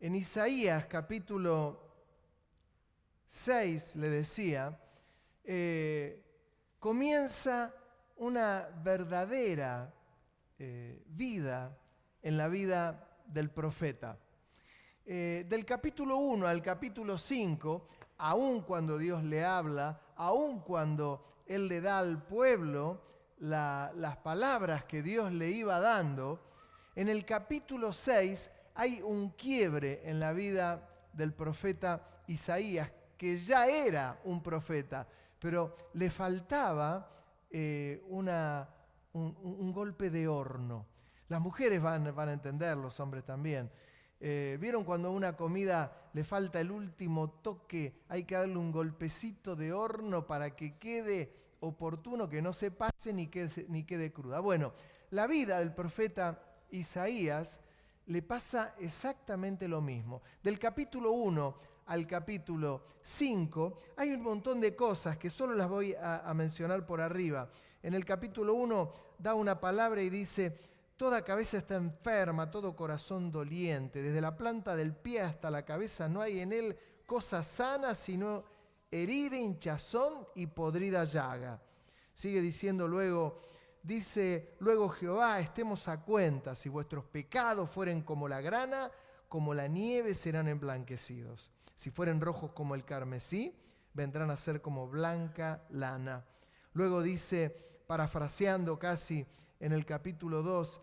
En Isaías capítulo 6, le decía, comienza una verdadera vida en la vida del profeta. Del capítulo 1 al capítulo 5, aun cuando Dios le habla, aun cuando Él le da al pueblo las palabras que Dios le iba dando, en el capítulo 6 hay un quiebre en la vida del profeta Isaías, que ya era un profeta, pero le faltaba un golpe de horno. Las mujeres van a entender, los hombres también. ¿Vieron cuando a una comida le falta el último toque? Hay que darle un golpecito de horno para que quede oportuno, que no se pase ni quede cruda. Bueno, la vida del profeta Isaías le pasa exactamente lo mismo. Del capítulo 1 al capítulo 5 hay un montón de cosas que solo las voy a mencionar por arriba. En el capítulo 1 da una palabra y dice: toda cabeza está enferma, todo corazón doliente. Desde la planta del pie hasta la cabeza no hay en él cosa sana, sino herida, hinchazón y podrida llaga. Sigue diciendo luego, dice luego Jehová: estemos a cuenta, si vuestros pecados fueren como la grana, como la nieve serán emblanquecidos. Si fueren rojos como el carmesí, vendrán a ser como blanca lana. Luego dice, parafraseando casi en el capítulo 2,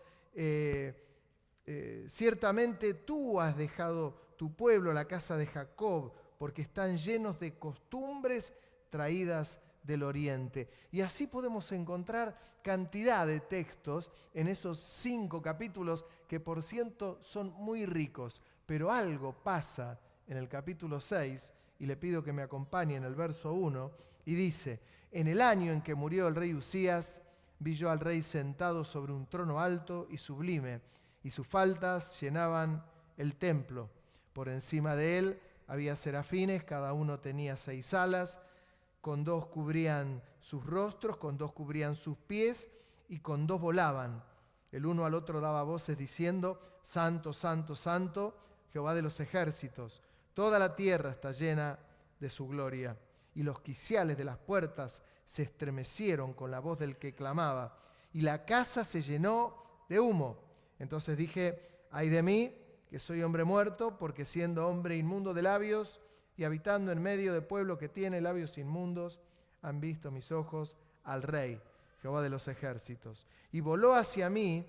ciertamente tú has dejado tu pueblo, la casa de Jacob, porque están llenos de costumbres traídas del oriente. Y así podemos encontrar cantidad de textos en esos 5 capítulos que por cierto son muy ricos, pero algo pasa en el capítulo 6, y le pido que me acompañe en el verso 1, y dice: en el año en que murió el rey Usías, vi yo al rey sentado sobre un trono alto y sublime, y sus faldas llenaban el templo. Por encima de él había serafines, cada uno tenía 6 alas, con 2 cubrían sus rostros, con 2 cubrían sus pies, y con 2 volaban. El uno al otro daba voces diciendo: Santo, Santo, Santo, Jehová de los ejércitos. Toda la tierra está llena de su gloria. Y los quiciales de las puertas se estremecieron con la voz del que clamaba, y la casa se llenó de humo. Entonces dije: ay de mí, que soy hombre muerto, porque siendo hombre inmundo de labios y habitando en medio de pueblo que tiene labios inmundos, han visto mis ojos al Rey, Jehová de los ejércitos. Y voló hacia mí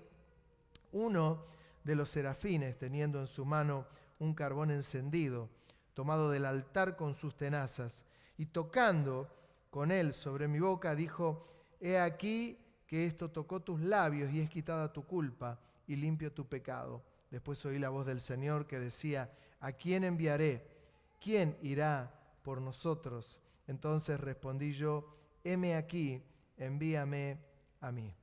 uno de los serafines, teniendo en su mano un carbón encendido, tomado del altar con sus tenazas, y tocando con él sobre mi boca, dijo: he aquí que esto tocó tus labios y es quitada tu culpa y limpio tu pecado. Después oí la voz del Señor que decía: ¿a quién enviaré? ¿Quién irá por nosotros? Entonces respondí yo: heme aquí, envíame a mí.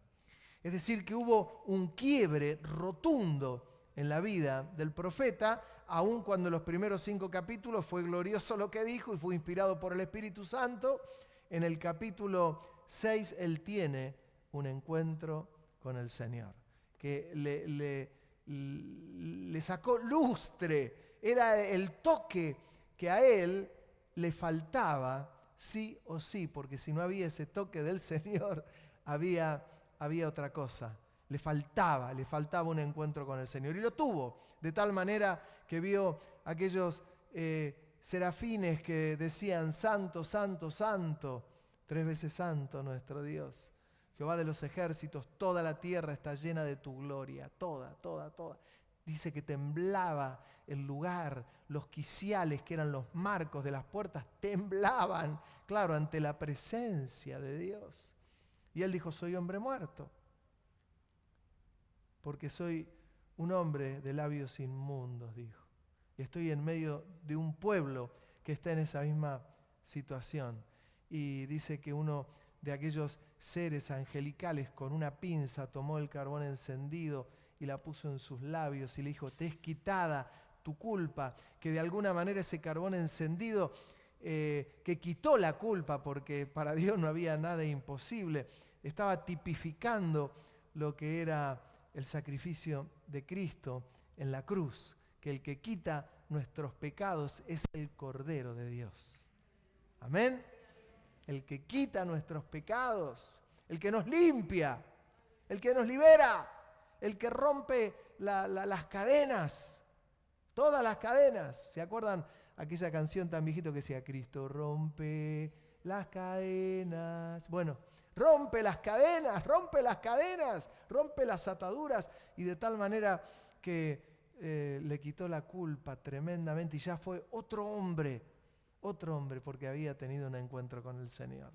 Es decir, que hubo un quiebre rotundo en la vida del profeta, aun cuando en los primeros 5 capítulos fue glorioso lo que dijo y fue inspirado por el Espíritu Santo. En el capítulo 6 él tiene un encuentro con el Señor, que le sacó lustre. Era el toque que a él le faltaba sí o sí, porque si no había ese toque del Señor, había otra cosa. Le faltaba un encuentro con el Señor. Y lo tuvo, de tal manera que vio aquellos serafines que decían: Santo, Santo, Santo, 3 veces santo nuestro Dios. Jehová de los ejércitos, toda la tierra está llena de tu gloria. Toda, toda, toda. Dice que temblaba el lugar, los quiciales, que eran los marcos de las puertas, temblaban, claro, ante la presencia de Dios. Y él dijo: soy hombre muerto, porque soy un hombre de labios inmundos, dijo. Y estoy en medio de un pueblo que está en esa misma situación. Y dice que uno de aquellos seres angelicales con una pinza tomó el carbón encendido y la puso en sus labios y le dijo: te es quitada tu culpa. Que de alguna manera ese carbón encendido que quitó la culpa, porque para Dios no había nada imposible, estaba tipificando lo que era el sacrificio de Cristo en la cruz, que el que quita nuestros pecados es el Cordero de Dios. Amén. El que quita nuestros pecados, el que nos limpia, el que nos libera, el que rompe las cadenas, todas las cadenas. ¿Se acuerdan aquella canción tan viejita que decía, Cristo rompe las cadenas? Bueno, rompe las cadenas, rompe las cadenas, rompe las ataduras, y de tal manera que le quitó la culpa tremendamente y ya fue otro hombre, porque había tenido un encuentro con el Señor.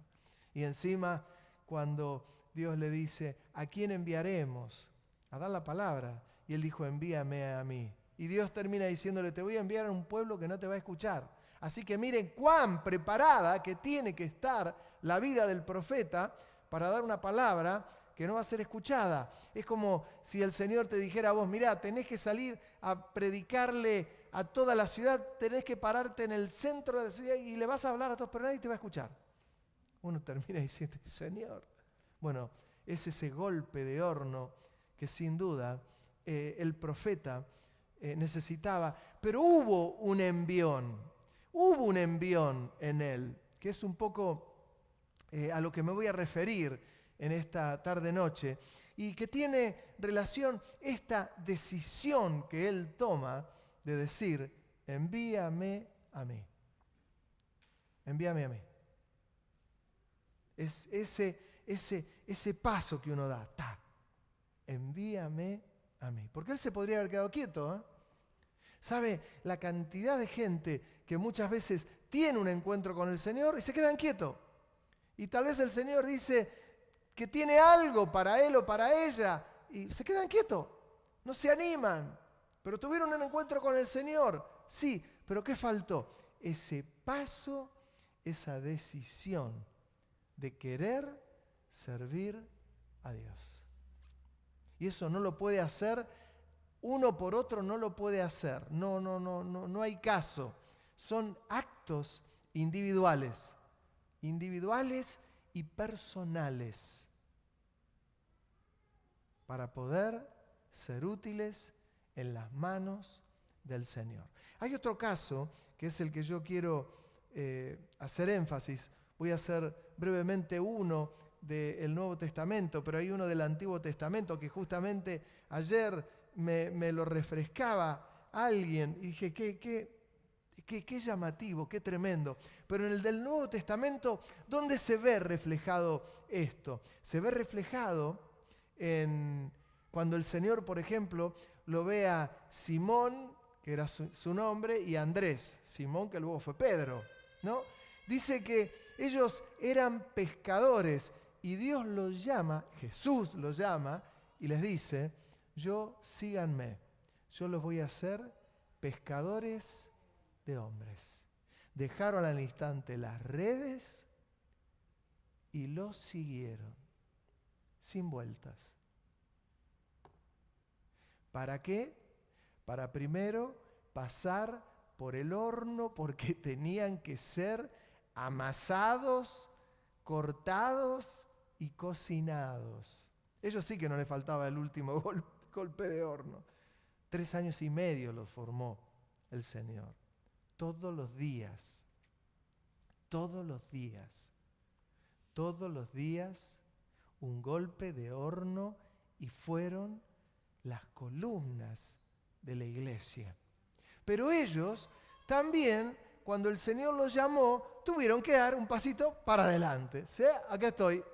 Y encima, cuando Dios le dice, ¿a quién enviaremos? A dar la palabra. Y él dijo, envíame a mí. Y Dios termina diciéndole, te voy a enviar a un pueblo que no te va a escuchar. Así que miren cuán preparada que tiene que estar la vida del profeta para dar una palabra que no va a ser escuchada. Es como si el Señor te dijera a vos, mirá, tenés que salir a predicarle a toda la ciudad, tenés que pararte en el centro de la ciudad y le vas a hablar a todos, pero nadie te va a escuchar. Uno termina diciendo, Señor. Bueno, es ese golpe de horno que sin duda el profeta necesitaba. Pero hubo un envión en él, que es un poco a lo que me voy a referir en esta tarde-noche, y que tiene relación esta decisión que él toma de decir, envíame a mí. Envíame a mí. Es ese paso que uno da. Envíame a mí. Porque él se podría haber quedado quieto, ¿eh? ¿Sabe la cantidad de gente que muchas veces tiene un encuentro con el Señor y se quedan quietos? Y tal vez el Señor dice que tiene algo para él o para ella y se quedan quietos, no se animan. Pero tuvieron un encuentro con el Señor, sí, pero ¿qué faltó? Ese paso, esa decisión de querer servir a Dios. Y eso no lo puede hacer uno por otro, no lo puede hacer. No hay caso. Son actos individuales y personales para poder ser útiles en las manos del Señor. Hay otro caso que es el que yo quiero hacer énfasis. Voy a hacer brevemente uno del Nuevo Testamento, pero hay uno del Antiguo Testamento que justamente ayer me lo refrescaba alguien y dije, qué llamativo, qué tremendo. Pero en el del Nuevo Testamento, ¿dónde se ve reflejado esto? Se ve reflejado cuando el Señor, por ejemplo, lo ve a Simón, que era su nombre, y a Andrés, Simón, que luego fue Pedro, ¿no? Dice que ellos eran pescadores y Dios los llama, Jesús los llama y les dice, síganme, yo los voy a hacer pescadores de hombres. Dejaron al instante las redes y los siguieron, sin vueltas. ¿Para qué? Para primero pasar por el horno porque tenían que ser amasados, cortados y cocinados. Ellos sí que no les faltaba el último golpe de horno. 3 años y medio los formó el Señor. Todos los días, un golpe de horno y fueron las columnas de la iglesia. Pero ellos también, cuando el Señor los llamó, tuvieron que dar un pasito para adelante. ¿Sí? Acá estoy.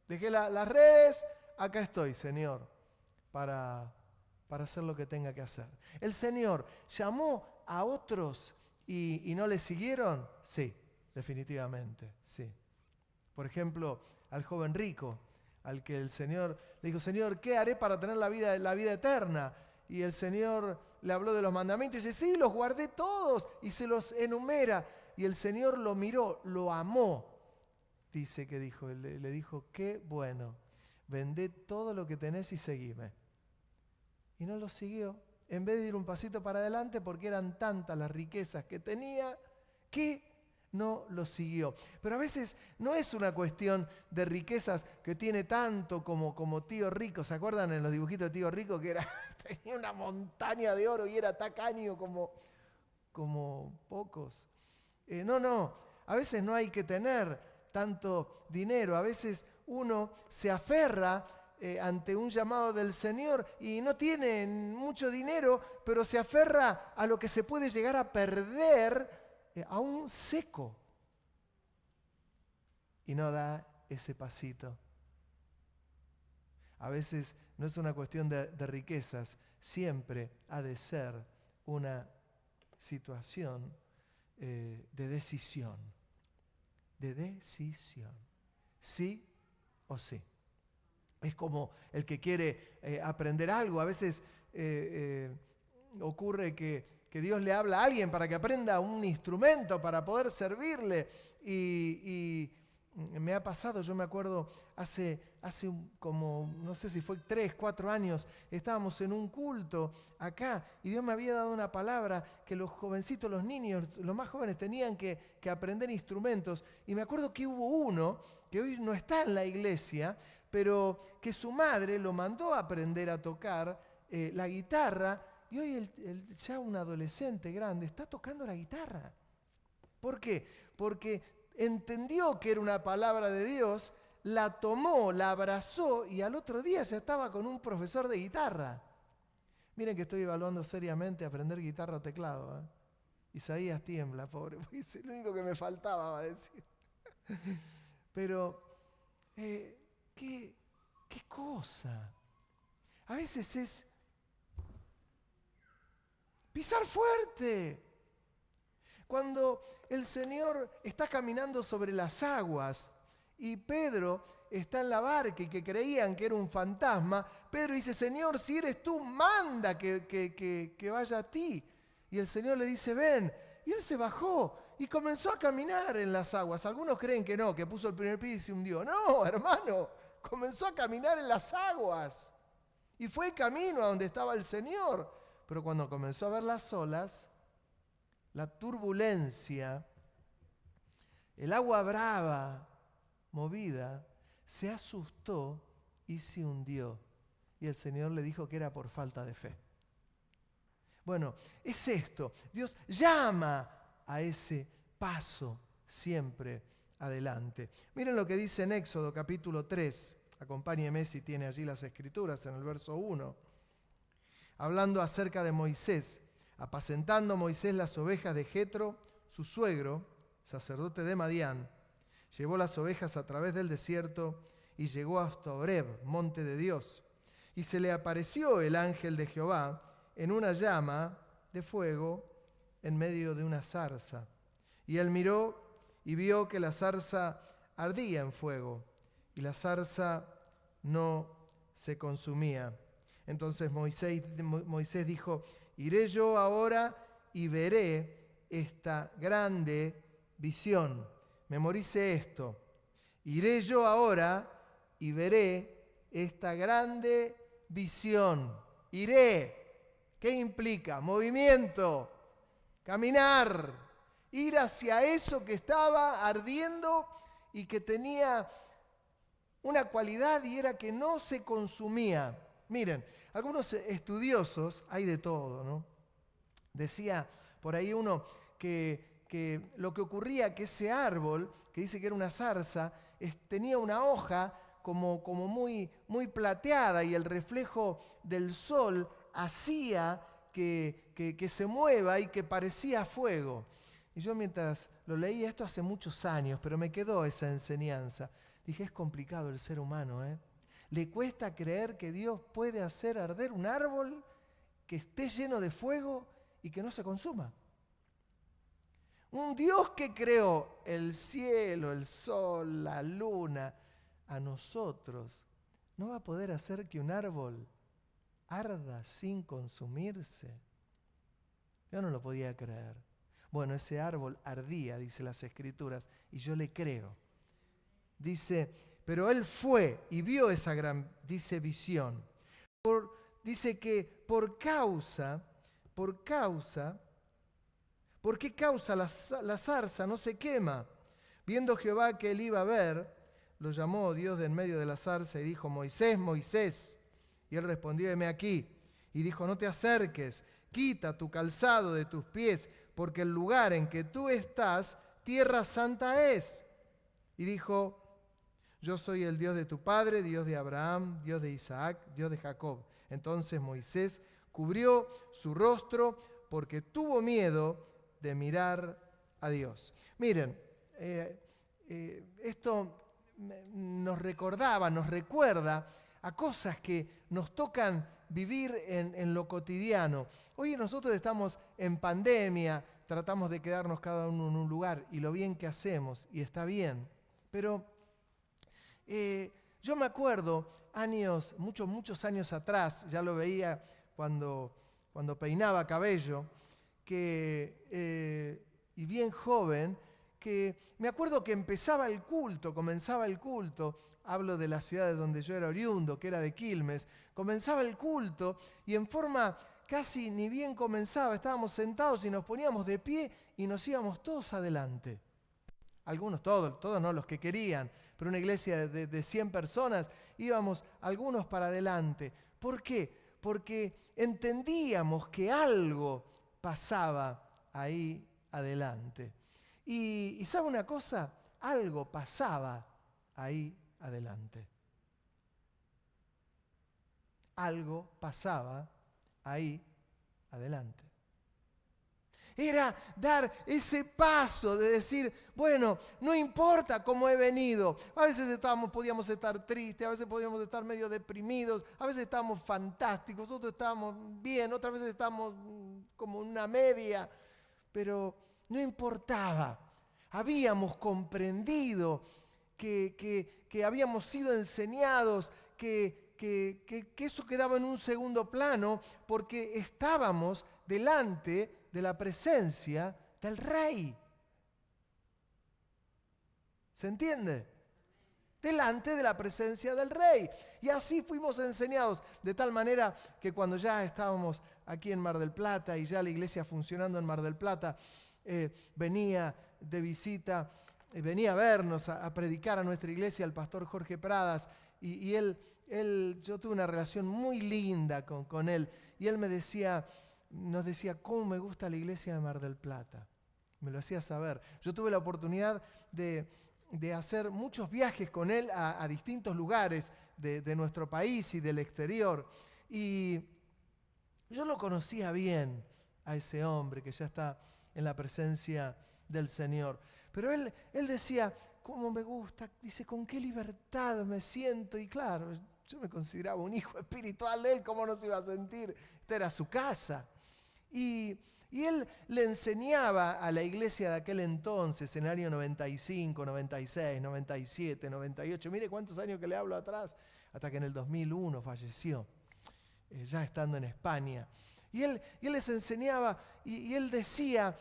Dejé las redes, acá estoy, Señor, para hacer lo que tenga que hacer. ¿El Señor llamó a otros y no les siguieron? Sí, definitivamente, sí. Por ejemplo, al joven rico, al que el Señor le dijo, Señor, ¿qué haré para tener la vida eterna? Y el Señor le habló de los mandamientos y dice, sí, los guardé todos, y se los enumera. Y el Señor lo miró, lo amó. Dice que le dijo, qué bueno, vendé todo lo que tenés y seguime. Y no lo siguió. En vez de ir un pasito para adelante, porque eran tantas las riquezas que tenía, que no lo siguió. Pero a veces no es una cuestión de riquezas que tiene tanto como Tío Rico. ¿Se acuerdan en los dibujitos de Tío Rico que tenía una montaña de oro y era tacaño como como pocos. No, a veces no hay que tener tanto dinero, a veces uno se aferra ante un llamado del Señor y no tiene mucho dinero, pero se aferra a lo que se puede llegar a perder aún seco y no da ese pasito. A veces no es una cuestión de riquezas, siempre ha de ser una situación de decisión. De decisión. Sí o sí. Es como el que quiere aprender algo. A veces ocurre que Dios le habla a alguien para que aprenda un instrumento para poder servirle. Y me ha pasado, yo me acuerdo, hace como, no sé si fue 3, 4 años, estábamos en un culto acá y Dios me había dado una palabra que los jovencitos, los niños, los más jóvenes tenían que aprender instrumentos. Y me acuerdo que hubo uno que hoy no está en la iglesia, pero que su madre lo mandó a aprender a tocar la guitarra y hoy él ya un adolescente grande está tocando la guitarra. ¿Por qué? Porque entendió que era una palabra de Dios, la tomó, la abrazó y al otro día ya estaba con un profesor de guitarra. Miren que estoy evaluando seriamente aprender guitarra o teclado. Isaías tiembla, pobre, es lo único que me faltaba, va a decir. Pero, ¿qué cosa? A veces es pisar fuerte. Cuando el Señor está caminando sobre las aguas y Pedro está en la barca y que creían que era un fantasma, Pedro dice, Señor, si eres tú, manda que vaya a ti. Y el Señor le dice, ven. Y él se bajó y comenzó a caminar en las aguas. Algunos creen que no, que puso el primer pie y se hundió. No, hermano, comenzó a caminar en las aguas. Y fue camino a donde estaba el Señor. Pero cuando comenzó a ver las olas, la turbulencia, el agua brava, movida, se asustó y se hundió. Y el Señor le dijo que era por falta de fe. Bueno, es esto. Dios llama a ese paso siempre adelante. Miren lo que dice en Éxodo capítulo 3. Acompáñeme si tiene allí las escrituras en el verso 1. Hablando acerca de Moisés. Apacentando Moisés las ovejas de Jetro, su suegro, sacerdote de Madián, llevó las ovejas a través del desierto y llegó hasta Horeb, monte de Dios. Y se le apareció el ángel de Jehová en una llama de fuego en medio de una zarza. Y él miró y vio que la zarza ardía en fuego y la zarza no se consumía. Entonces Moisés dijo, iré yo ahora y veré esta grande visión. Memorice esto. Iré yo ahora y veré esta grande visión. Iré. ¿Qué implica? Movimiento, caminar, ir hacia eso que estaba ardiendo y que tenía una cualidad y era que no se consumía. Miren, algunos estudiosos, hay de todo, ¿no? Decía por ahí uno que lo que ocurría, que ese árbol, que dice que era una zarza, tenía una hoja como muy, muy plateada y el reflejo del sol hacía que se mueva y que parecía fuego. Y yo mientras lo leía esto hace muchos años, pero me quedó esa enseñanza. Dije, es complicado el ser humano, ¿eh? Le cuesta creer que Dios puede hacer arder un árbol que esté lleno de fuego y que no se consuma. Un Dios que creó el cielo, el sol, la luna, a nosotros, ¿no va a poder hacer que un árbol arda sin consumirse? Yo no lo podía creer. Bueno, ese árbol ardía, dice las Escrituras, y yo le creo. Dice, pero él fue y vio esa gran, dice, visión. Dice que ¿por qué causa la zarza no se quema? Viendo Jehová que él iba a ver, lo llamó Dios de en medio de la zarza y dijo, Moisés, Moisés. Y él respondió, heme aquí. Y dijo, no te acerques, quita tu calzado de tus pies, porque el lugar en que tú estás, tierra santa es. Y dijo: yo soy el Dios de tu padre, Dios de Abraham, Dios de Isaac, Dios de Jacob. Entonces Moisés cubrió su rostro porque tuvo miedo de mirar a Dios. Miren, esto nos recuerda a cosas que nos tocan vivir en lo cotidiano. Hoy nosotros estamos en pandemia, tratamos de quedarnos cada uno en un lugar y lo bien que hacemos, y está bien. Pero yo me acuerdo muchos años atrás, ya lo veía cuando peinaba cabello, y bien joven, que me acuerdo que comenzaba el culto, hablo de la ciudad de donde yo era oriundo, que era de Quilmes, comenzaba el culto y en forma casi ni bien comenzaba, estábamos sentados y nos poníamos de pie y nos íbamos todos adelante. Algunos, todos no, los que querían, pero una iglesia de 100 personas, íbamos algunos para adelante. ¿Por qué? Porque entendíamos que algo pasaba ahí adelante. Y ¿sabe una cosa? Algo pasaba ahí adelante. Algo pasaba ahí adelante. Era dar ese paso de decir, bueno, no importa cómo he venido. A veces podíamos estar tristes, a veces podíamos estar medio deprimidos, a veces estábamos fantásticos, otros estábamos bien, otras veces estábamos como una media, pero no importaba. Habíamos comprendido que habíamos sido enseñados, que eso quedaba en un segundo plano porque estábamos delante de la presencia del Rey. ¿Se entiende? Delante de la presencia del Rey. Y así fuimos enseñados, de tal manera que cuando ya estábamos aquí en Mar del Plata y ya la iglesia funcionando en Mar del Plata, venía de visita, venía a vernos, a predicar a nuestra iglesia el pastor Jorge Pradas, y él, yo tuve una relación muy linda con él, y él nos decía cómo me gusta la iglesia de Mar del Plata. Me lo hacía saber. Yo tuve la oportunidad de hacer muchos viajes con él a distintos lugares de nuestro país y del exterior. Y yo lo conocía bien a ese hombre que ya está en la presencia del Señor. Pero él decía, cómo me gusta, dice, con qué libertad me siento. Y claro, yo me consideraba un hijo espiritual de él, ¿cómo no se iba a sentir? Esta era su casa. Y él le enseñaba a la iglesia de aquel entonces, en el año 95, 96, 97, 98, mire cuántos años que le hablo atrás, hasta que en el 2001 falleció, ya estando en España. Y él les enseñaba, y él decía,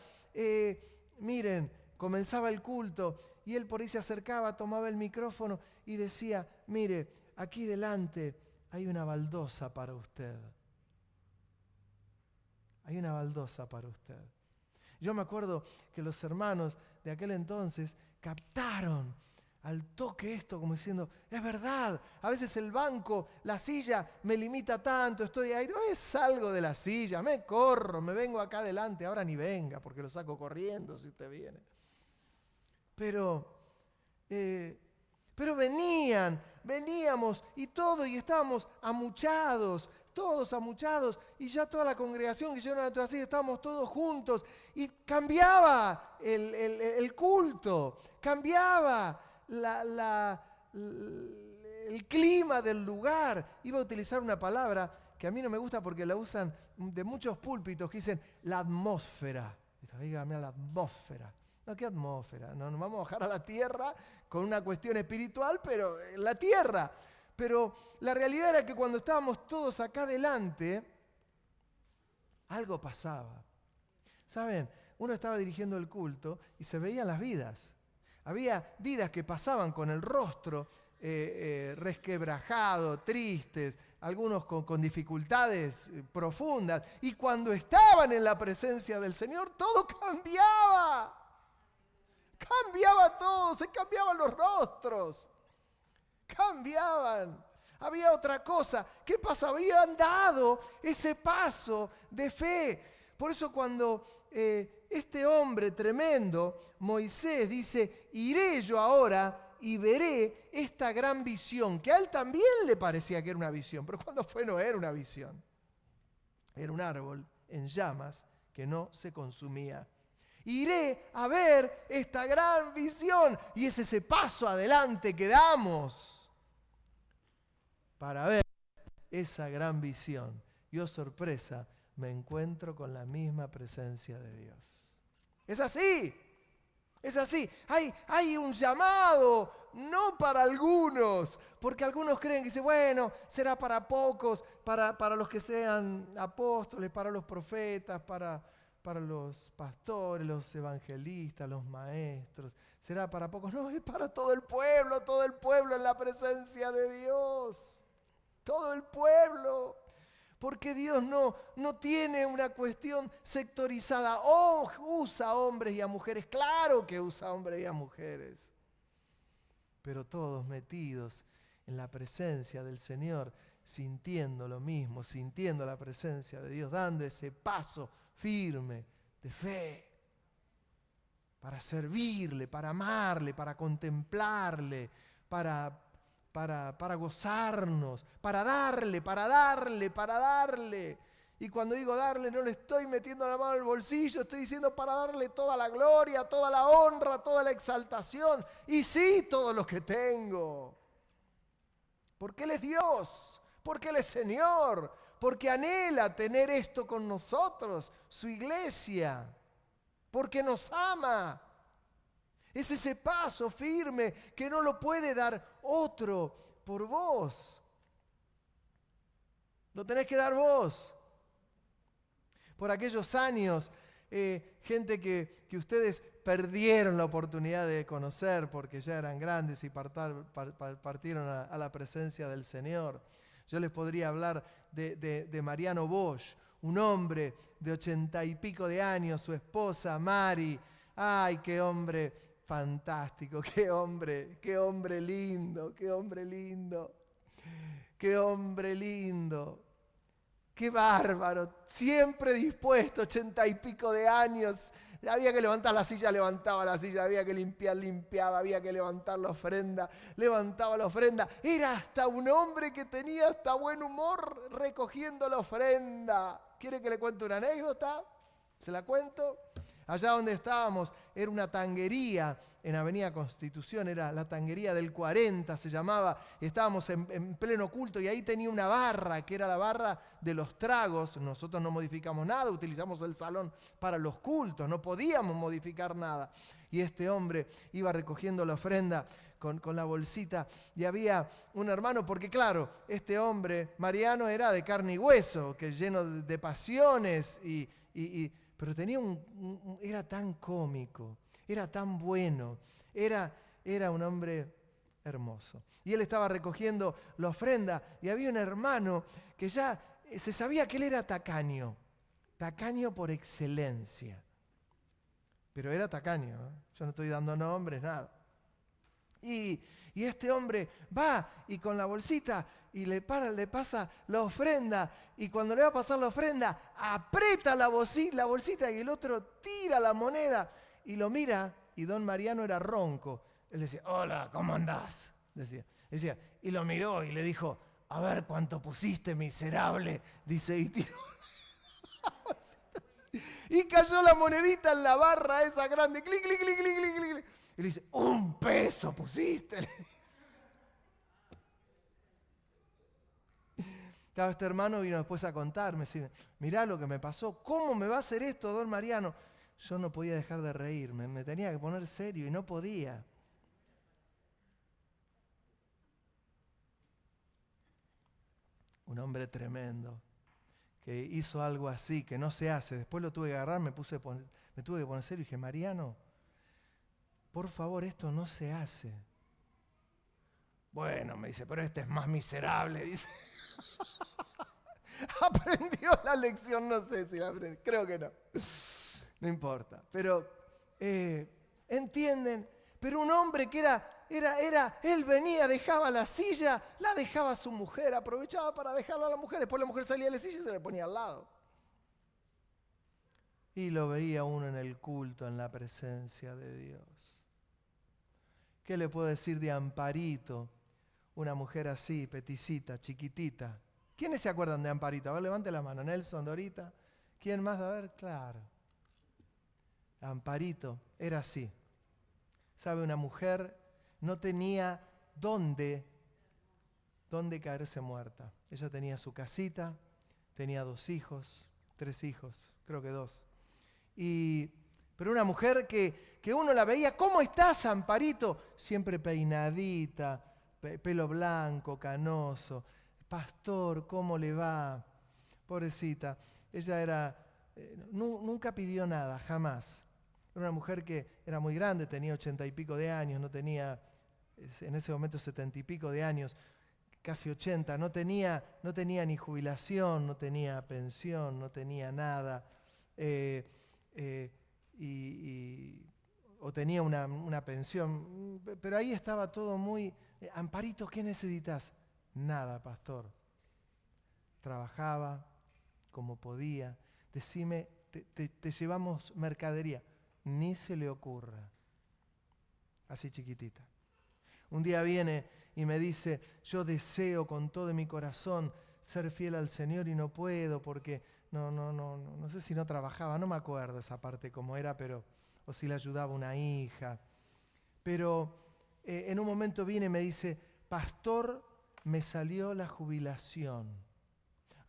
miren, comenzaba el culto, y él por ahí se acercaba, tomaba el micrófono y decía, mire, aquí delante hay una baldosa para usted. Hay una baldosa para usted. Yo me acuerdo que los hermanos de aquel entonces captaron al toque esto como diciendo, es verdad, a veces el banco, la silla me limita tanto, estoy ahí, me salgo de la silla, me corro, me vengo acá adelante, ahora ni venga porque lo saco corriendo si usted viene. Pero veníamos y estábamos amuchados, todos amuchados, y ya toda la congregación que llegó a así, estábamos todos juntos, y cambiaba el culto, cambiaba el clima del lugar. Iba a utilizar una palabra que a mí no me gusta porque la usan de muchos púlpitos, que dicen la atmósfera. Dígame, la atmósfera. No, ¿qué atmósfera? No nos vamos a bajar a la tierra con una cuestión espiritual, pero la tierra. Pero la realidad era que cuando estábamos todos acá adelante, algo pasaba. ¿Saben? Uno estaba dirigiendo el culto y se veían las vidas. Había vidas que pasaban con el rostro resquebrajado, tristes, algunos con dificultades profundas. Y cuando estaban en la presencia del Señor, todo cambiaba. Cambiaba todo, se cambiaban los rostros. Cambiaban. Había otra cosa. ¿Qué pasa? Habían dado ese paso de fe. Por eso cuando este hombre tremendo, Moisés, dice, iré yo ahora y veré esta gran visión, que a él también le parecía que era una visión, pero cuando fue no era una visión. Era un árbol en llamas que no se consumía. Iré a ver esta gran visión, y es ese paso adelante que damos para ver esa gran visión. Y oh sorpresa, me encuentro con la misma presencia de Dios. Es así, es así. Hay un llamado, no para algunos, porque algunos creen que dice, bueno, será para pocos, para los que sean apóstoles, para los profetas, para los pastores, los evangelistas, los maestros. Será para pocos. No, es para todo el pueblo en la presencia de Dios. Todo el pueblo. Porque Dios no tiene una cuestión sectorizada. Usa a hombres y a mujeres. Claro que usa a hombres y a mujeres. Pero todos metidos en la presencia del Señor, sintiendo lo mismo, sintiendo la presencia de Dios, dando ese paso firme de fe para servirle, para amarle, para contemplarle, para gozarnos, para darle. Y cuando digo darle, no le estoy metiendo la mano al bolsillo, estoy diciendo para darle toda la gloria, toda la honra, toda la exaltación. Y sí, todo lo que tengo. Porque Él es Dios, porque Él es Señor, porque anhela tener esto con nosotros, su iglesia, porque nos ama. Es ese paso firme que no lo puede dar otro por vos. Lo tenés que dar vos. Por aquellos años, gente que ustedes perdieron la oportunidad de conocer porque ya eran grandes y partieron a la presencia del Señor. Yo les podría hablar de Mariano Bosch, un hombre de 80 y pico de años, su esposa Mari. ¡Ay, qué hombre fantástico! ¡Qué hombre lindo! ¡Qué hombre lindo! ¡Qué hombre lindo! ¡Qué bárbaro! Siempre dispuesto, 80 y pico de años. Había que levantar la silla, levantaba la silla. Había que limpiar, limpiaba. Había que levantar la ofrenda, levantaba la ofrenda. Era hasta un hombre que tenía hasta buen humor recogiendo la ofrenda. ¿Quiere que le cuente una anécdota? ¿Se la cuento? Allá donde estábamos era una tanguería en Avenida Constitución, era la tanguería del 40, se llamaba. Estábamos en pleno culto y ahí tenía una barra, que era la barra de los tragos. Nosotros no modificamos nada, utilizamos el salón para los cultos, no podíamos modificar nada. Y este hombre iba recogiendo la ofrenda con la bolsita y había un hermano, porque claro, este hombre, Mariano, era de carne y hueso, que lleno de pasiones pero tenía era tan cómico, era tan bueno, era un hombre hermoso. Y él estaba recogiendo la ofrenda y había un hermano que ya se sabía que él era tacaño por excelencia. Pero era tacaño, ¿eh? Yo no estoy dando nombres, nada. Y este hombre va y con la bolsita y le pasa la ofrenda, y cuando le va a pasar la ofrenda, aprieta la bolsita y el otro tira la moneda y lo mira, y don Mariano era ronco. Él decía, hola, ¿cómo andás? Decía, y lo miró y le dijo, a ver cuánto pusiste, miserable. Dice, y tiró la bolsita. Y cayó la monedita en la barra esa grande, clic, clic, clic, clic, clic, clic. Y le dice, $1 pusiste. Claro, este hermano vino después a contarme, decir, mirá lo que me pasó, ¿cómo me va a hacer esto, don Mariano? Yo no podía dejar de reírme, me tenía que poner serio y no podía. Un hombre tremendo, que hizo algo así, que no se hace. Después lo tuve que agarrar, me tuve que poner serio y dije, Mariano, por favor, esto no se hace. Bueno, me dice, pero este es más miserable, dice. ¿Aprendió la lección? No sé si la aprendió, creo que no. No importa, pero ¿entienden? Pero un hombre que él venía, dejaba la silla, la dejaba a su mujer, aprovechaba para dejarla a la mujer, después la mujer salía de la silla y se le ponía al lado. Y lo veía uno en el culto, en la presencia de Dios. ¿Qué le puedo decir de Amparito? Una mujer así, peticita, chiquitita. ¿Quiénes se acuerdan de Amparito? A ver, levante la mano. Nelson, Dorita. ¿Quién más? A ver, claro. Amparito era así. ¿Sabe? Una mujer no tenía dónde caerse muerta. Ella tenía su casita, tenía 2 hijos, 3 hijos, creo que 2. Pero una mujer que uno la veía, ¿cómo estás, Amparito? Siempre peinadita, pelo blanco, canoso. Pastor, ¿cómo le va? Pobrecita. Ella nunca pidió nada, jamás. Era una mujer que era muy grande, tenía 80 y pico de años, no tenía, en ese momento 70 y pico de años, casi 80, no tenía ni jubilación, no tenía pensión, no tenía nada. O tenía una pensión, pero ahí estaba todo muy... Amparito, ¿qué necesitas? Nada, pastor. Trabajaba como podía. Decime, te llevamos mercadería. Ni se le ocurra. Así chiquitita. Un día viene y me dice, yo deseo con todo mi corazón ser fiel al Señor y no puedo porque no sé si no trabajaba, no me acuerdo esa parte cómo era, o si le ayudaba una hija. Pero en un momento viene y me dice, pastor, me salió la jubilación.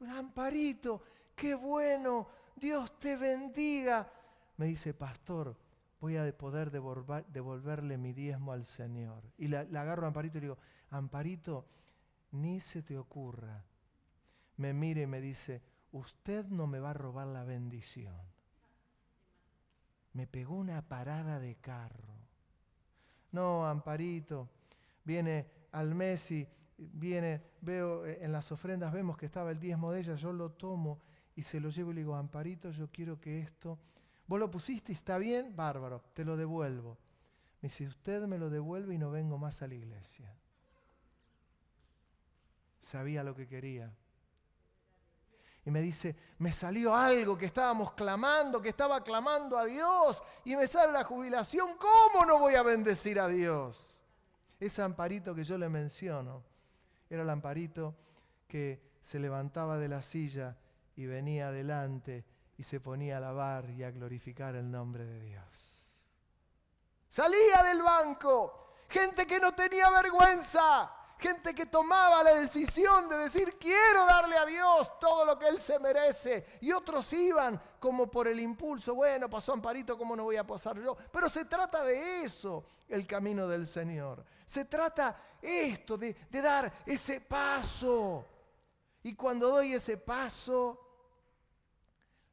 Amparito, qué bueno, Dios te bendiga. Me dice, pastor, voy a poder devolverle mi diezmo al Señor. Y la agarro a Amparito y le digo, Amparito, ni se te ocurra. Me mira y me dice, usted no me va a robar la bendición. Me pegó una parada de carro. No, Amparito, viene al mes y veo en las ofrendas, vemos que estaba el diezmo de ella, yo lo tomo y se lo llevo y le digo, Amparito, yo quiero que esto, vos lo pusiste y está bien, bárbaro, te lo devuelvo. Me dice, usted me lo devuelve y no vengo más a la iglesia. Sabía lo que quería. Y me dice, me salió algo que estábamos clamando, que estaba clamando a Dios y me sale la jubilación. ¿Cómo no voy a bendecir a Dios? Ese Amparito que yo le menciono era el Amparito que se levantaba de la silla y venía adelante y se ponía a alabar y a glorificar el nombre de Dios. Salía del banco, gente que no tenía vergüenza. Gente que tomaba la decisión de decir, quiero darle a Dios todo lo que Él se merece. Y otros iban como por el impulso. Bueno, pasó Amparito, ¿cómo no voy a pasar yo? Pero se trata de eso, el camino del Señor. Se trata esto, de dar ese paso. Y cuando doy ese paso,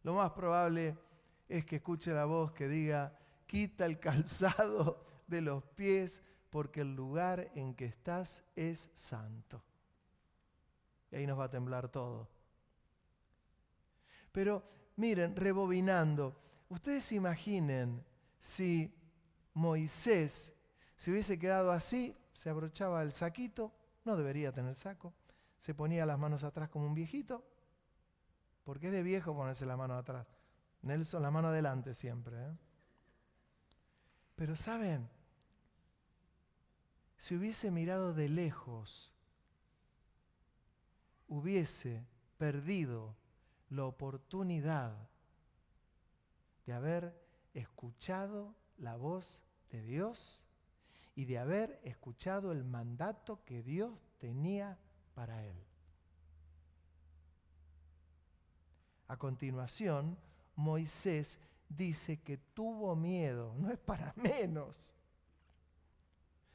lo más probable es que escuche la voz que diga, quita el calzado de los pies, porque el lugar en que estás es santo. Y ahí nos va a temblar todo. Pero miren, rebobinando, ustedes imaginen si Moisés se hubiese quedado así, se abrochaba el saquito, no debería tener saco, se ponía las manos atrás como un viejito, porque es de viejo ponerse la mano atrás. Nelson, la mano adelante siempre. Pero ¿saben? Si hubiese mirado de lejos, hubiese perdido la oportunidad de haber escuchado la voz de Dios y de haber escuchado el mandato que Dios tenía para él. A continuación, Moisés dice que tuvo miedo, no es para menos.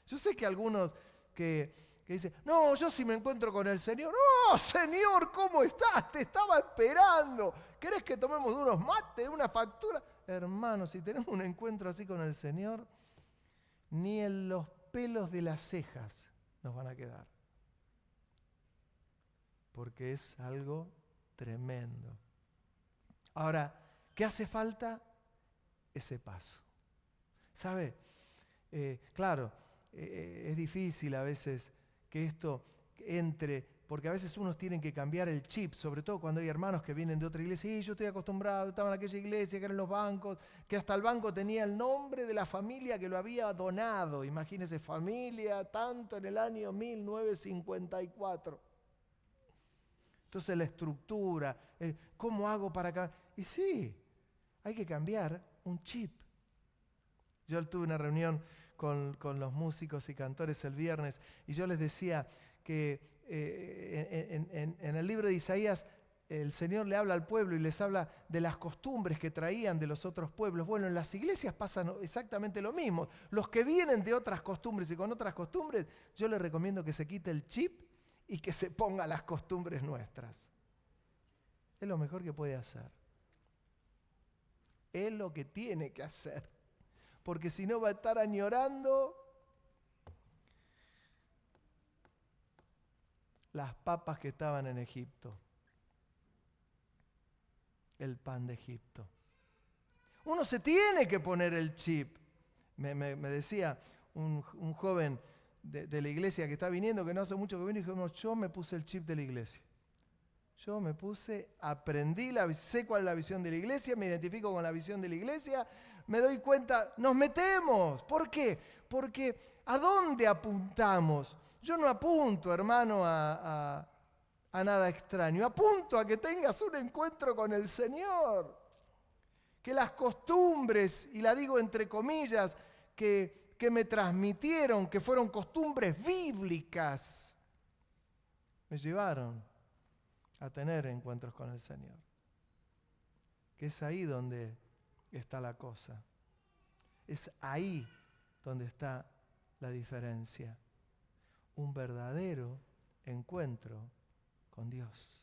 Yo sé que algunos que dicen, no, yo si me encuentro con el Señor, ¡oh, Señor, ¿cómo estás? Te estaba esperando. ¿Querés que tomemos unos mates, una factura? Hermano, si tenemos un encuentro así con el Señor, ni en los pelos de las cejas nos van a quedar. Porque es algo tremendo. Ahora, ¿qué hace falta? Ese paso. ¿Sabe? Claro, es difícil a veces que esto entre porque a veces unos tienen que cambiar el chip, sobre todo cuando hay hermanos que vienen de otra iglesia. Y yo estoy acostumbrado, estaba en aquella iglesia, que eran los bancos, que hasta el banco tenía el nombre de la familia que lo había donado. Imagínense, familia, tanto en el año 1954. Entonces la estructura, ¿cómo hago para cambiar? Y sí, hay que cambiar un chip. Yo tuve una reunión con los músicos y cantores el viernes y yo les decía que en el libro de Isaías el Señor le habla al pueblo y les habla de las costumbres que traían de los otros pueblos. Bueno, en las iglesias pasa exactamente lo mismo. Los que vienen de otras costumbres y con otras costumbres, yo les recomiendo que se quite el chip y que se ponga las costumbres nuestras. Es lo mejor que puede hacer. Es lo que tiene que hacer. Porque si no va a estar añorando las papas que estaban en Egipto. El pan de Egipto. Uno se tiene que poner el chip. Me decía un joven de la iglesia que está viniendo, que no hace mucho que vino, y dijo, yo me puse el chip de la iglesia. Yo me puse, aprendí, sé cuál es la visión de la iglesia, me identifico con la visión de la iglesia, me doy cuenta, nos metemos. ¿Por qué? Porque ¿a dónde apuntamos? Yo no apunto, hermano, a nada extraño. Apunto a que tengas un encuentro con el Señor. Que las costumbres, y la digo entre comillas, que me transmitieron, que fueron costumbres bíblicas, me llevaron a tener encuentros con el Señor. Que es ahí donde está la cosa. Es ahí donde está la diferencia. Un verdadero encuentro con Dios.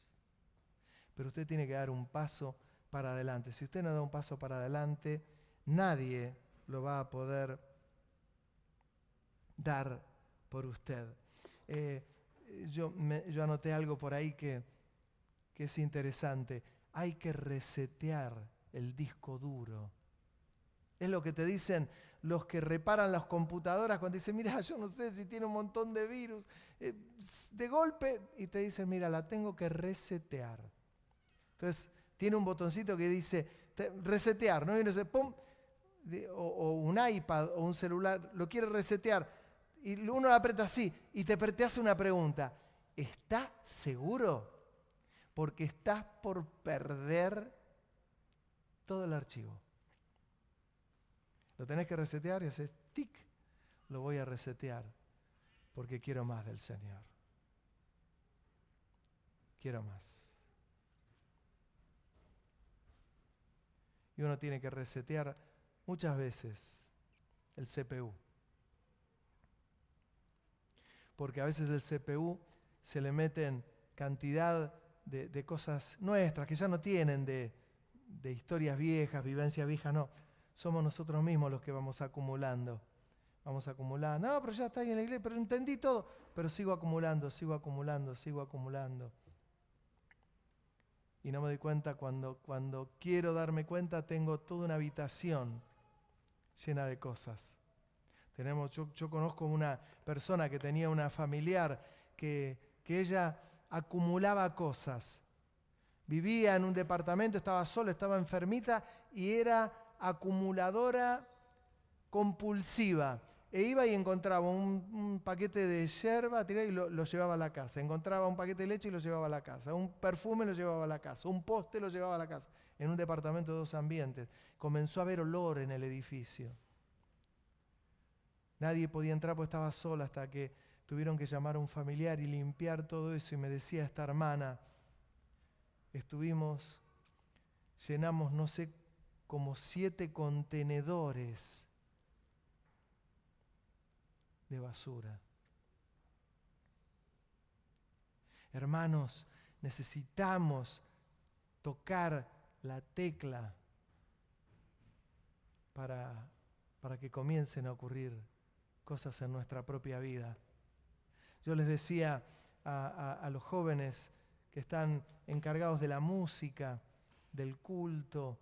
Pero usted tiene que dar un paso para adelante. Si usted no da un paso para adelante, nadie lo va a poder dar por usted. Yo anoté algo por ahí que es interesante. Hay que resetear el disco duro. Es lo que te dicen los que reparan las computadoras cuando dicen, mira, yo no sé si tiene un montón de virus. De golpe, y te dicen, mira, la tengo que resetear. Entonces, tiene un botoncito que dice resetear, ¿no? Y uno dice, pum, o un iPad o un celular, lo quiere resetear. Y uno lo aprieta así y te hace una pregunta. ¿Estás seguro? Porque estás por perder todo el archivo. Lo tenés que resetear y haces tic, lo voy a resetear porque quiero más del Señor. Quiero más. Y uno tiene que resetear muchas veces el CPU. Porque a veces el CPU se le meten cantidad de cosas nuestras que ya no tienen de historias viejas, vivencias viejas, no. Somos nosotros mismos los que vamos acumulando. Vamos acumulando. No, pero ya está ahí en la iglesia, pero entendí todo. Pero sigo acumulando. Y no me doy cuenta, cuando quiero darme cuenta, tengo toda una habitación llena de cosas. Yo conozco una persona que tenía una familiar que ella acumulaba cosas. Vivía en un departamento, estaba sola, estaba enfermita y era acumuladora compulsiva. E iba y encontraba un paquete de yerba y lo llevaba a la casa. Encontraba un paquete de leche y lo llevaba a la casa. Un perfume lo llevaba a la casa. Un poste lo llevaba a la casa. En un departamento de 2 ambientes. Comenzó a haber olor en el edificio. Nadie podía entrar porque estaba sola hasta que tuvieron que llamar a un familiar y limpiar todo eso. Y me decía esta hermana, llenamos no sé, como 7 contenedores de basura. Hermanos, necesitamos tocar la tecla para que comiencen a ocurrir cosas en nuestra propia vida. Yo les decía a los jóvenes que están encargados de la música, del culto,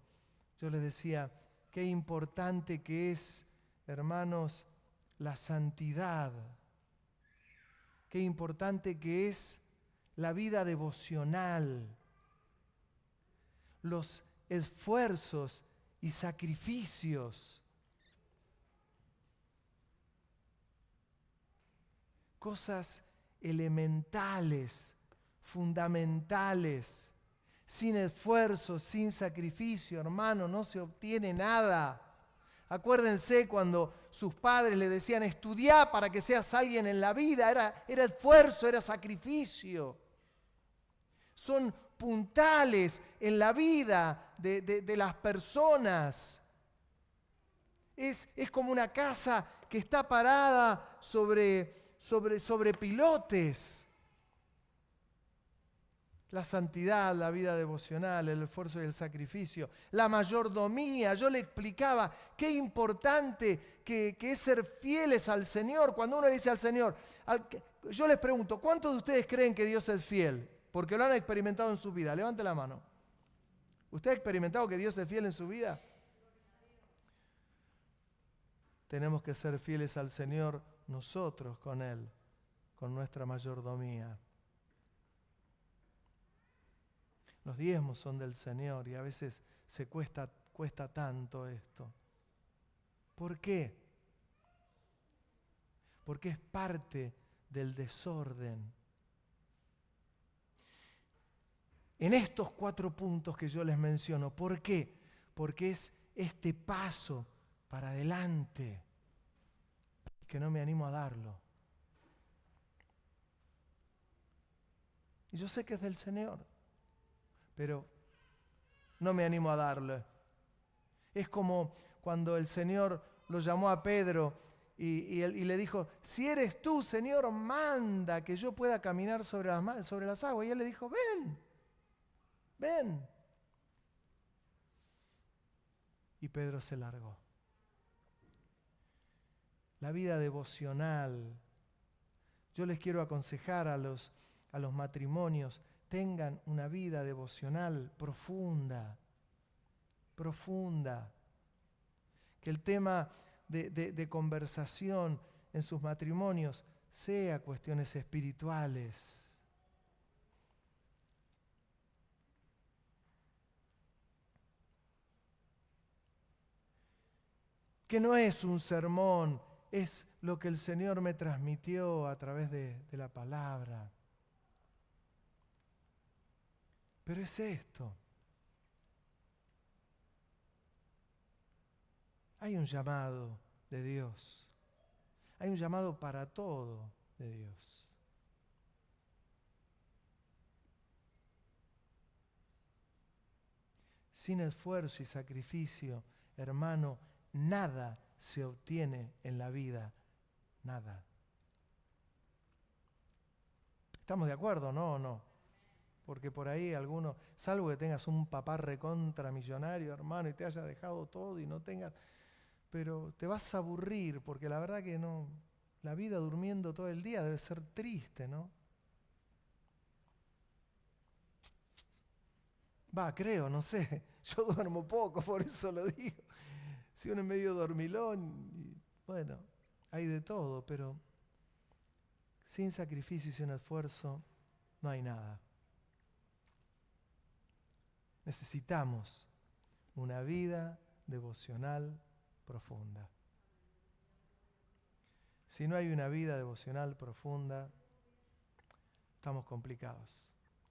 yo les decía, qué importante que es, hermanos, la santidad. Qué importante que es la vida devocional, los esfuerzos y sacrificios, cosas elementales, fundamentales. Sin esfuerzo, sin sacrificio, hermano, no se obtiene nada. Acuérdense cuando sus padres le decían, estudiá para que seas alguien en la vida. Era esfuerzo, era sacrificio. Son puntales en la vida de las personas. Es como una casa que está parada sobre pilotes. La santidad, la vida devocional, el esfuerzo y el sacrificio, la mayordomía. Yo le explicaba qué importante que es ser fieles al Señor. Cuando uno dice al Señor, yo les pregunto, ¿cuántos de ustedes creen que Dios es fiel? Porque lo han experimentado en su vida. Levante la mano. ¿Usted ha experimentado que Dios es fiel en su vida? Tenemos que ser fieles al Señor nosotros con Él, con nuestra mayordomía. Los diezmos son del Señor y a veces se cuesta tanto esto. ¿Por qué? Porque es parte del desorden. En estos 4 puntos que yo les menciono, ¿por qué? Porque es este paso para adelante que no me animo a darlo. Y yo sé que es del Señor, pero no me animo a darle. Es como cuando el Señor lo llamó a Pedro y le dijo, si eres tú, Señor, manda que yo pueda caminar sobre las aguas. Y él le dijo, ven. Y Pedro se largó. La vida devocional. Yo les quiero aconsejar a los matrimonios, tengan una vida devocional profunda. Que el tema de conversación en sus matrimonios sea cuestiones espirituales. Que no es un sermón, es lo que el Señor me transmitió a través de la palabra. Pero es esto. Hay un llamado de Dios. Hay un llamado para todo de Dios. Sin esfuerzo y sacrificio, hermano, nada se obtiene en la vida. Nada. ¿Estamos de acuerdo, no o no? Porque por ahí alguno, salvo que tengas un papá recontra millonario, hermano, y te haya dejado todo y no tengas... Pero te vas a aburrir, porque la verdad que no... La vida durmiendo todo el día debe ser triste, ¿no? Creo, no sé. Yo duermo poco, por eso lo digo. Si uno es medio dormilón, y bueno, hay de todo, pero sin sacrificio y sin esfuerzo no hay nada. Necesitamos una vida devocional profunda. Si no hay una vida devocional profunda, estamos complicados.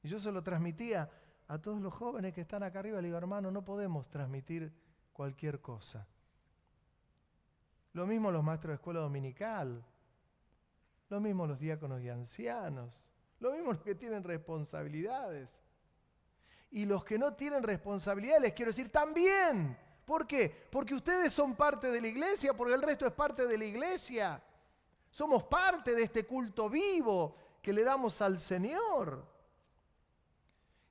Y yo se lo transmitía a todos los jóvenes que están acá arriba. Le digo, hermano, no podemos transmitir cualquier cosa. Lo mismo los maestros de escuela dominical, lo mismo los diáconos y ancianos, lo mismo los que tienen responsabilidades. Y los que no tienen responsabilidades, les quiero decir también. ¿Por qué? Porque ustedes son parte de la iglesia, porque el resto es parte de la iglesia. Somos parte de este culto vivo que le damos al Señor.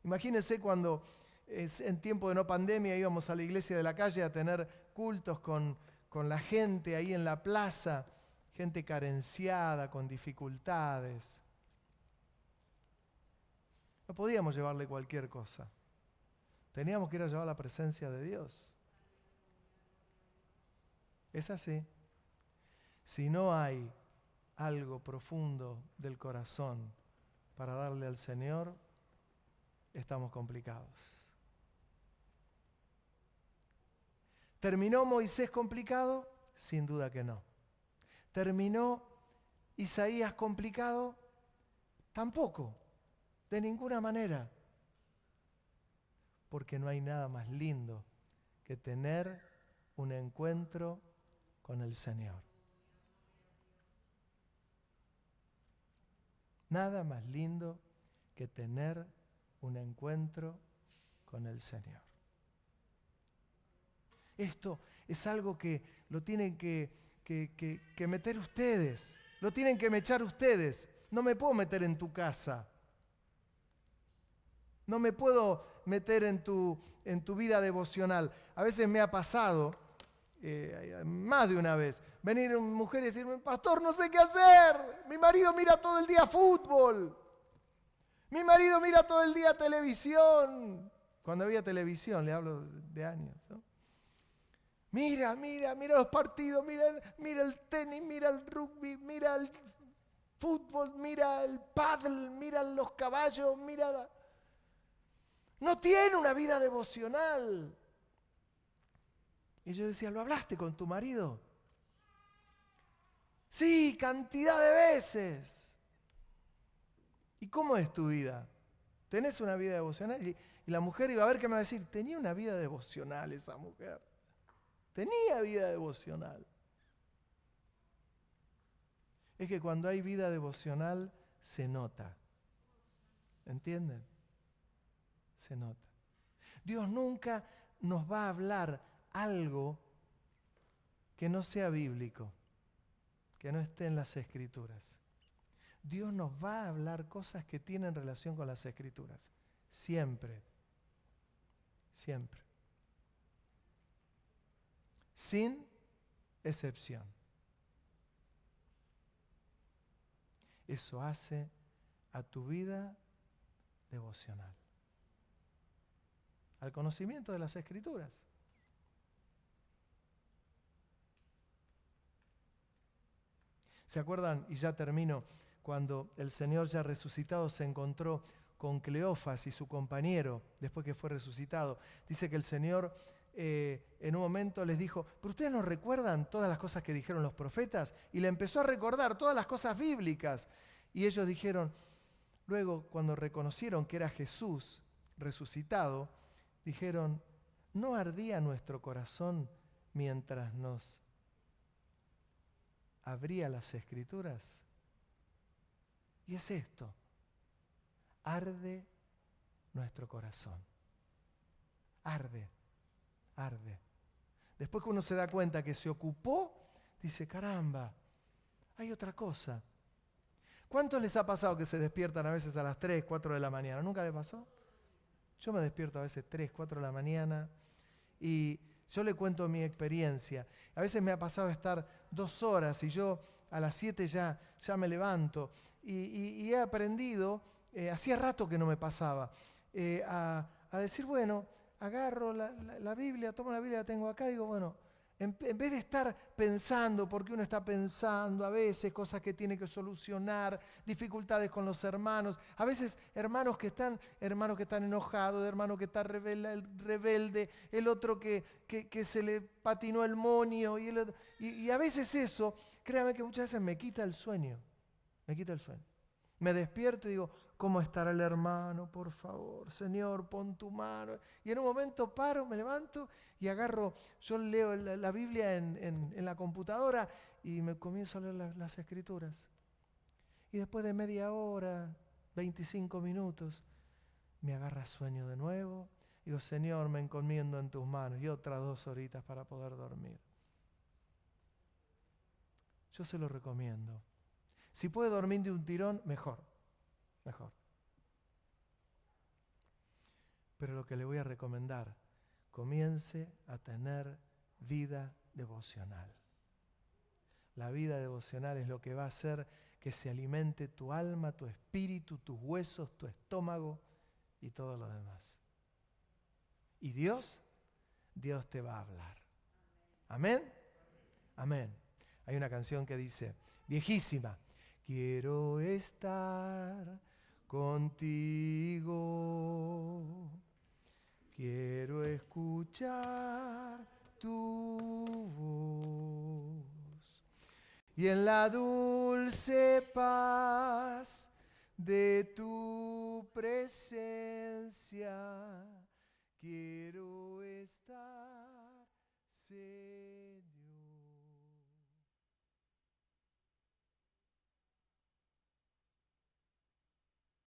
Imagínense cuando en tiempo de no pandemia íbamos a la iglesia de la calle a tener cultos con la gente ahí en la plaza, gente carenciada, con dificultades. No podíamos llevarle cualquier cosa. Teníamos que ir a llevar la presencia de Dios. Es así. Si no hay algo profundo del corazón para darle al Señor, estamos complicados. ¿Terminó Moisés complicado? Sin duda que no. ¿Terminó Isaías complicado? Tampoco, de ninguna manera. Porque no hay nada más lindo que tener un encuentro con el Señor. Nada más lindo que tener un encuentro con el Señor. Esto es algo que lo tienen que meter ustedes, lo tienen que mechar ustedes. No me puedo meter en tu casa. No me puedo meter en tu vida devocional. A veces me ha pasado, más de una vez, venir una mujer y decirme, pastor, no sé qué hacer. Mi marido mira todo el día fútbol. Mi marido mira todo el día televisión. Cuando había televisión, le hablo de años, ¿no? Mira los partidos, mira el tenis, mira el rugby, mira el fútbol, mira el pádel, mira los caballos, No tiene una vida devocional. Y yo decía, ¿lo hablaste con tu marido? Sí, cantidad de veces. ¿Y cómo es tu vida? ¿Tenés una vida devocional? Y la mujer iba a ver qué me va a decir. Tenía una vida devocional esa mujer. Tenía vida devocional. Es que cuando hay vida devocional se nota. ¿Entienden? Se nota. Dios nunca nos va a hablar algo que no sea bíblico, que no esté en las Escrituras. Dios nos va a hablar cosas que tienen relación con las Escrituras. Siempre. Siempre. Sin excepción. Eso hace a tu vida devocional. Al conocimiento de las Escrituras. ¿Se acuerdan? Y ya termino. Cuando el Señor ya resucitado se encontró con Cleofas y su compañero, después que fue resucitado. Dice que el Señor en un momento les dijo, ¿pero ustedes no recuerdan todas las cosas que dijeron los profetas? Y le empezó a recordar todas las cosas bíblicas. Y ellos dijeron, luego cuando reconocieron que era Jesús resucitado, dijeron, ¿no ardía nuestro corazón mientras nos abría las Escrituras? Y es esto, arde nuestro corazón. Arde. Después que uno se da cuenta que se ocupó, dice, caramba, hay otra cosa. ¿Cuántos les ha pasado que se despiertan a veces a las 3, 4 de la mañana? ¿Nunca les pasó? Yo me despierto a veces 3, 4 de la mañana y yo le cuento mi experiencia. A veces me ha pasado estar 2 horas y yo a las 7 ya me levanto. Y he aprendido, hacía rato que no me pasaba, a decir, bueno, agarro la Biblia, tomo la Biblia, la tengo acá, y digo, bueno, en vez de estar pensando, porque uno está pensando a veces cosas que tiene que solucionar, dificultades con los hermanos, a veces hermanos que están enojados, hermano que está rebelde, el otro que se le patinó el moño, y a veces eso, créame que muchas veces me quita el sueño. Me despierto y digo, ¿cómo estará el hermano? Por favor, Señor, pon tu mano. Y en un momento paro, me levanto y agarro, yo leo la Biblia en la computadora y me comienzo a leer las Escrituras. Y después de media hora, 25 minutos, me agarra sueño de nuevo. Digo, Señor, me encomiendo en tus manos. Y otras 2 horitas para poder dormir. Yo se lo recomiendo. Si puede dormir de un tirón, mejor. Pero lo que le voy a recomendar, comience a tener vida devocional. La vida devocional es lo que va a hacer que se alimente tu alma, tu espíritu, tus huesos, tu estómago y todo lo demás. Y Dios te va a hablar. ¿Amén? Amén. Hay una canción que dice, viejísima, quiero estar contigo. Quiero escuchar tu voz y en la dulce paz de tu presencia quiero estar, Señor.